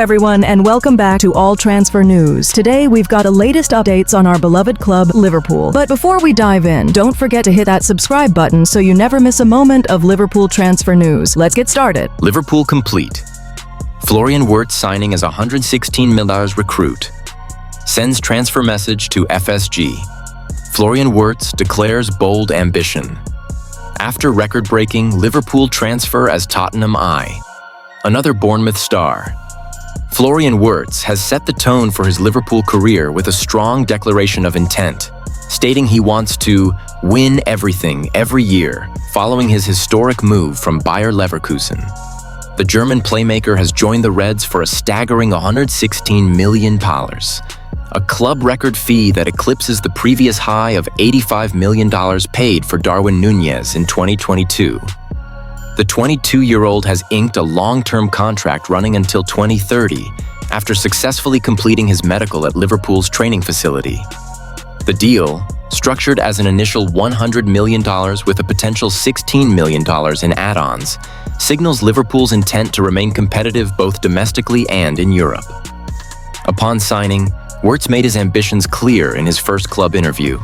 everyone, and welcome back to All Transfer News. Today, we've got the latest updates on our beloved club, Liverpool. But before we dive in, don't forget to hit that subscribe button so you never miss a moment of Liverpool transfer news. Let's get started. Liverpool complete. Florian Wirtz signing as $116 million recruit. Sends transfer message to FSG. Florian Wirtz declares bold ambition. After record-breaking Liverpool transfer as Tottenham eye. Another Bournemouth star. Florian Wirtz has set the tone for his Liverpool career with a strong declaration of intent, stating he wants to win everything every year following his historic move from Bayer Leverkusen. The German playmaker has joined the Reds for a staggering $116 million, a club record fee that eclipses the previous high of $85 million paid for Darwin Núñez in 2022. The 22-year-old has inked a long-term contract running until 2030 after successfully completing his medical at Liverpool's training facility. The deal, structured as an initial $100 million with a potential $16 million in add-ons, signals Liverpool's intent to remain competitive both domestically and in Europe. Upon signing, Wirtz made his ambitions clear in his first club interview.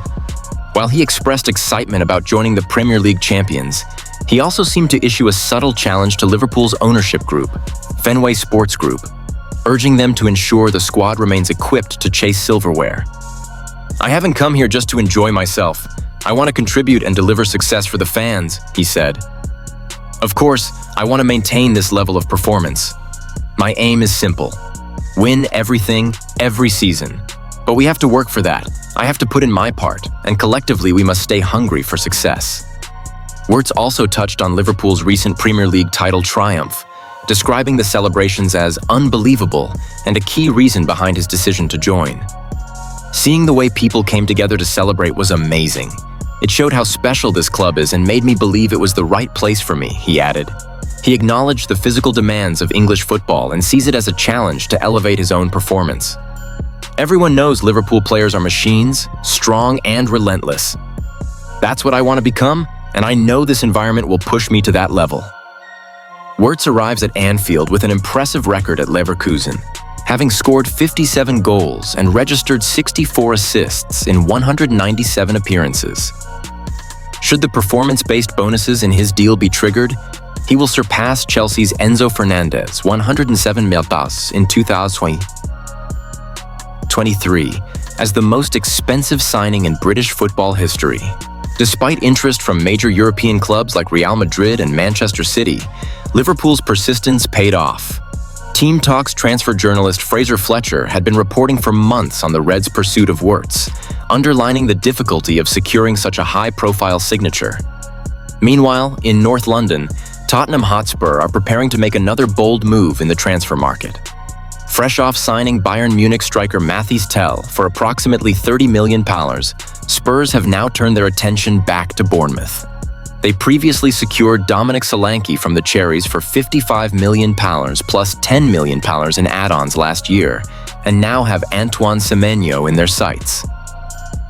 While he expressed excitement about joining the Premier League champions, he also seemed to issue a subtle challenge to Liverpool's ownership group, Fenway Sports Group, urging them to ensure the squad remains equipped to chase silverware. "I haven't come here just to enjoy myself. I want to contribute and deliver success for the fans," he said. "Of course, I want to maintain this level of performance. My aim is simple: win everything, every season. But we have to work for that. I have to put in my part, and collectively we must stay hungry for success." Wirtz also touched on Liverpool's recent Premier League title triumph, describing the celebrations as unbelievable and a key reason behind his decision to join. "Seeing the way people came together to celebrate was amazing. It showed how special this club is and made me believe it was the right place for me," he added. He acknowledged the physical demands of English football and sees it as a challenge to elevate his own performance. "Everyone knows Liverpool players are machines, strong and relentless. That's what I want to become, and I know this environment will push me to that level." Wirtz arrives at Anfield with an impressive record at Leverkusen, having scored 57 goals and registered 64 assists in 197 appearances. Should the performance-based bonuses in his deal be triggered, he will surpass Chelsea's Enzo Fernandez, $107 million in 2023, as the most expensive signing in British football history. Despite interest from major European clubs like Real Madrid and Manchester City, Liverpool's persistence paid off. Team Talk's transfer journalist Fraser Fletcher had been reporting for months on the Reds' pursuit of Wirtz, underlining the difficulty of securing such a high-profile signature. Meanwhile, in North London, Tottenham Hotspur are preparing to make another bold move in the transfer market. Fresh off signing Bayern Munich striker Mathys Tel for approximately £30 million, Spurs have now turned their attention back to Bournemouth. They previously secured Dominic Solanke from the Cherries for £55 million plus $10 million in add-ons last year, and now have Antoine Semenyo in their sights.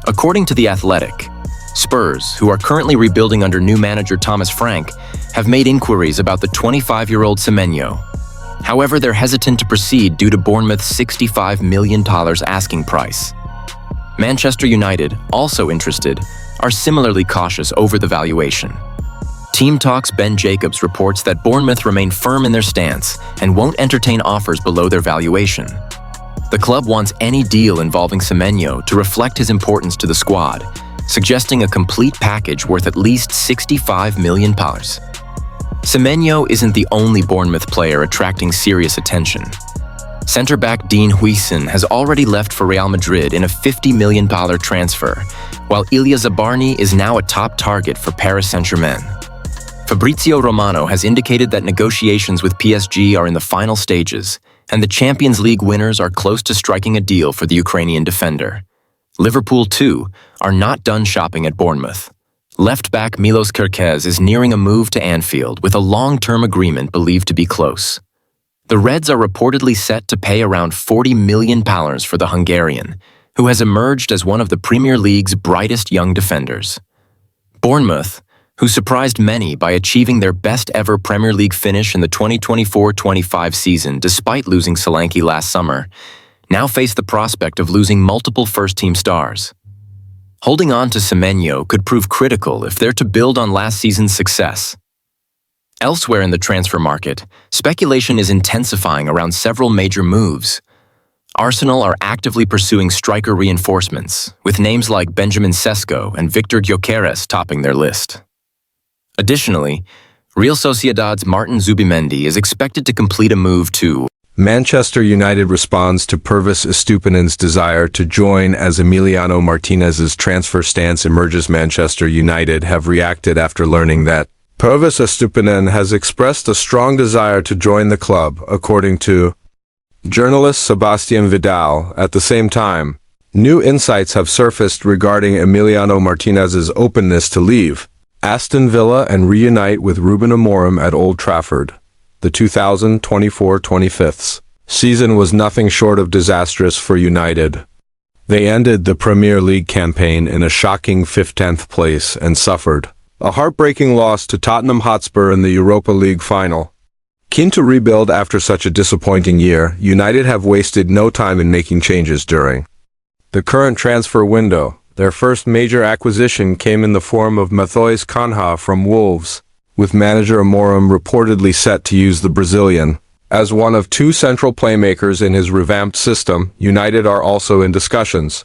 According to The Athletic, Spurs, who are currently rebuilding under new manager Thomas Frank, have made inquiries about the 25-year-old Semenyo. However, they're hesitant to proceed due to Bournemouth's $65 million asking price. Manchester United, also interested, are similarly cautious over the valuation. Team Talk's Ben Jacobs reports that Bournemouth remain firm in their stance and won't entertain offers below their valuation. The club wants any deal involving Semenyo to reflect his importance to the squad, suggesting a complete package worth at least £65 million. Semenyo isn't the only Bournemouth player attracting serious attention. Centre-back Dean Huijsen has already left for Real Madrid in a $50 million transfer, while Ilya Zabarny is now a top target for Paris Saint-Germain. Fabrizio Romano has indicated that negotiations with PSG are in the final stages, and the Champions League winners are close to striking a deal for the Ukrainian defender. Liverpool, too, are not done shopping at Bournemouth. Left-back Milos Kerkez is nearing a move to Anfield with a long-term agreement believed to be close. The Reds are reportedly set to pay around £40 million for the Hungarian, who has emerged as one of the Premier League's brightest young defenders. Bournemouth, who surprised many by achieving their best-ever Premier League finish in the 2024-25 season despite losing Solanke last summer, now face the prospect of losing multiple first-team stars. Holding on to Semenyo could prove critical if they're to build on last season's success. Elsewhere in the transfer market, speculation is intensifying around several major moves. Arsenal are actively pursuing striker reinforcements, with names like Benjamin Sesko and Victor Gyökeres topping their list. Additionally, Real Sociedad's Martin Zubimendi is expected to complete a move to Manchester United responds to Pervis Estupiñán's desire to join as Emiliano Martinez's transfer stance emerges. Manchester United have reacted after learning that Pervis Estupiñán has expressed a strong desire to join the club, according to journalist Sebastian Vidal. At the same time, new insights have surfaced regarding Emiliano Martinez's openness to leave Aston Villa and reunite with Ruben Amorim at Old Trafford. The 2024-25 season was nothing short of disastrous for United. They ended the Premier League campaign in a shocking 15th place and suffered a heartbreaking loss to Tottenham Hotspur in the Europa League final. Keen to rebuild after such a disappointing year, United have wasted no time in making changes during the current transfer window. Their first major acquisition came in the form of Matheus Cunha from Wolves, with manager Amorim reportedly set to use the Brazilian as one of two central playmakers in his revamped system. United are also in discussions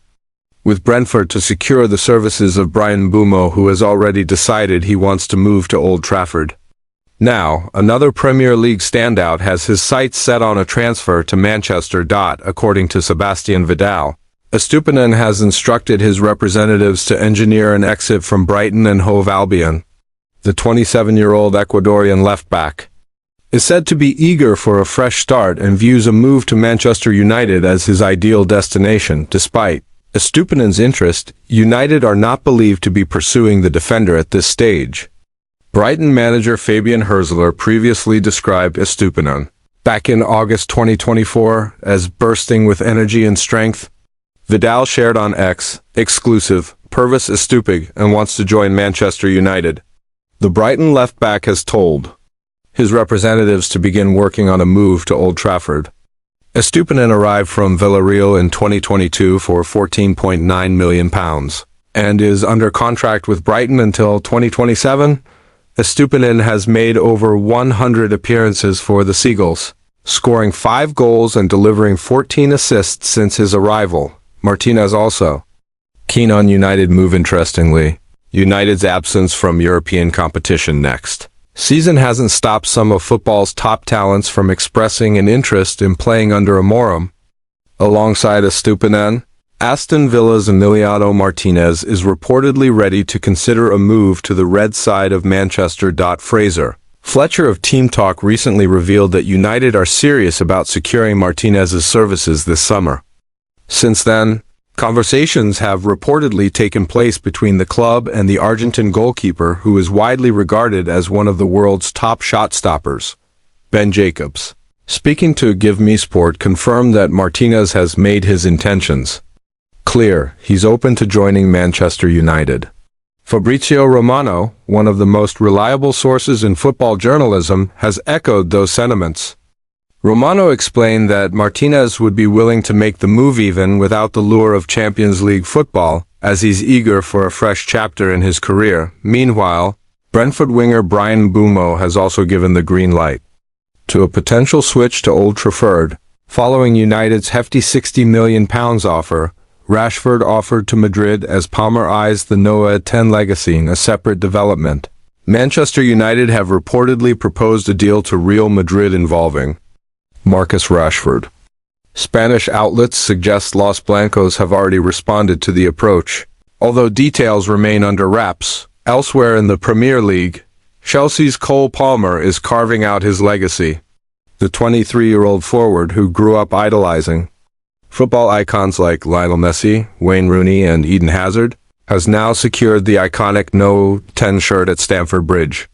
with Brentford to secure the services of Bryan Mbeumo, who has already decided he wants to move to Old Trafford. Now, another Premier League standout has his sights set on a transfer to Manchester. According to Sebastian Vidal, Estupiñán has instructed his representatives to engineer an exit from Brighton and Hove Albion. The 27-year-old Ecuadorian left-back is said to be eager for a fresh start and views a move to Manchester United as his ideal destination. Despite Estupiñán's interest, United are not believed to be pursuing the defender at this stage. Brighton manager Fabian Herzler previously described Estupiñán back in August 2024 as bursting with energy and strength. Vidal shared on X, exclusive, Pervis Estupiñán wants to join Manchester United. The Brighton left-back has told his representatives to begin working on a move to Old Trafford. Estupiñán arrived from Villarreal in 2022 for £14.9 million and is under contract with Brighton until 2027. Estupiñán has made over 100 appearances for the Seagulls, scoring 5 goals and delivering 14 assists since his arrival. Martinez also keen on United move. Interestingly, United's absence from European competition next season hasn't stopped some of football's top talents from expressing an interest in playing under Amorim. Alongside Estupiñán, Aston Villa's Emiliano Martinez is reportedly ready to consider a move to the red side of Manchester. Fraser Fletcher of Team Talk recently revealed that United are serious about securing Martinez's services this summer. Since then, conversations have reportedly taken place between the club and the Argentine goalkeeper, who is widely regarded as one of the world's top shot stoppers, Ben Jacobs. Speaking to Give Me Sport, confirmed that Martinez has made his intentions clear. He's open to joining Manchester United. Fabrizio Romano, one of the most reliable sources in football journalism, has echoed those sentiments. Romano explained that Martinez would be willing to make the move even without the lure of Champions League football, as he's eager for a fresh chapter in his career. Meanwhile, Brentford winger Bryan Mbeumo has also given the green light to a potential switch to Old Trafford. Following United's hefty £60 million offer, Rashford offered to Madrid as Palmer eyes the Noah 10 legacy, a separate development. Manchester United have reportedly proposed a deal to Real Madrid involving Marcus Rashford. Spanish outlets suggest Los Blancos have already responded to the approach, although details remain under wraps. Elsewhere in the Premier League, Chelsea's Cole Palmer is carving out his legacy. The 23-year-old forward, who grew up idolizing football icons like Lionel Messi, Wayne Rooney, and Eden Hazard, has now secured the iconic No 10 shirt at Stamford Bridge.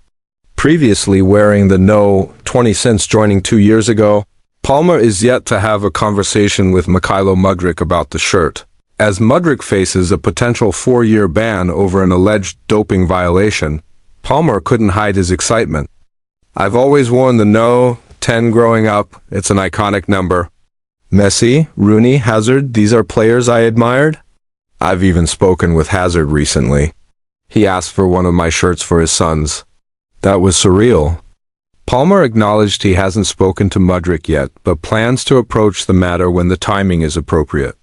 Previously wearing the No 20 since joining 2 years ago, Palmer is yet to have a conversation with Mykhailo Mudryk about the shirt, as Mudryk faces a potential 4-year ban over an alleged doping violation. Palmer couldn't hide his excitement. I've always worn the No. 10 growing up. It's an iconic number. Messi, Rooney, Hazard, these are players I admired. I've even spoken with Hazard recently. He asked for one of my shirts for his sons. That was surreal. Palmer acknowledged he hasn't spoken to Mudryk yet, but plans to approach the matter when the timing is appropriate.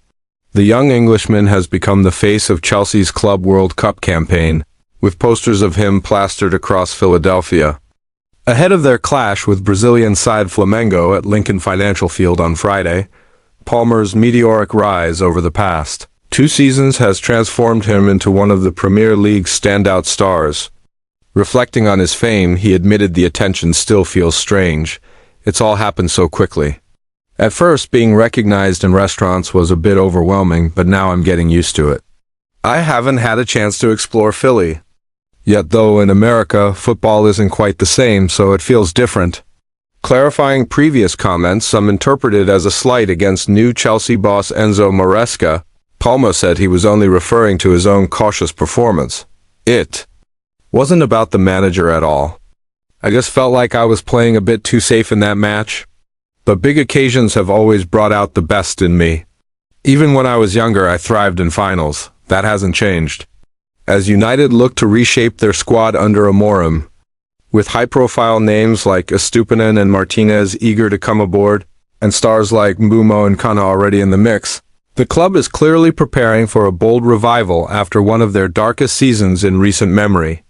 The young Englishman has become the face of Chelsea's Club World Cup campaign, with posters of him plastered across Philadelphia. Ahead of their clash with Brazilian side Flamengo at Lincoln Financial Field on Friday, Palmer's meteoric rise over the past 2 seasons has transformed him into one of the Premier League's standout stars. Reflecting on his fame, he admitted the attention still feels strange. It's all happened so quickly. At first, being recognized in restaurants was a bit overwhelming, but now I'm getting used to it. I haven't had a chance to explore Philly. Yet though in America, football isn't quite the same, so it feels different. Clarifying previous comments, some interpreted as a slight against new Chelsea boss Enzo Maresca, Palmer said he was only referring to his own cautious performance. It wasn't about the manager at all. I just felt like I was playing a bit too safe in that match. But big occasions have always brought out the best in me. Even when I was younger, I thrived in finals. That hasn't changed. As United look to reshape their squad under Amorim, with high-profile names like Estupinan and Martinez eager to come aboard, and stars like Mbumo and Kana already in the mix, the club is clearly preparing for a bold revival after one of their darkest seasons in recent memory.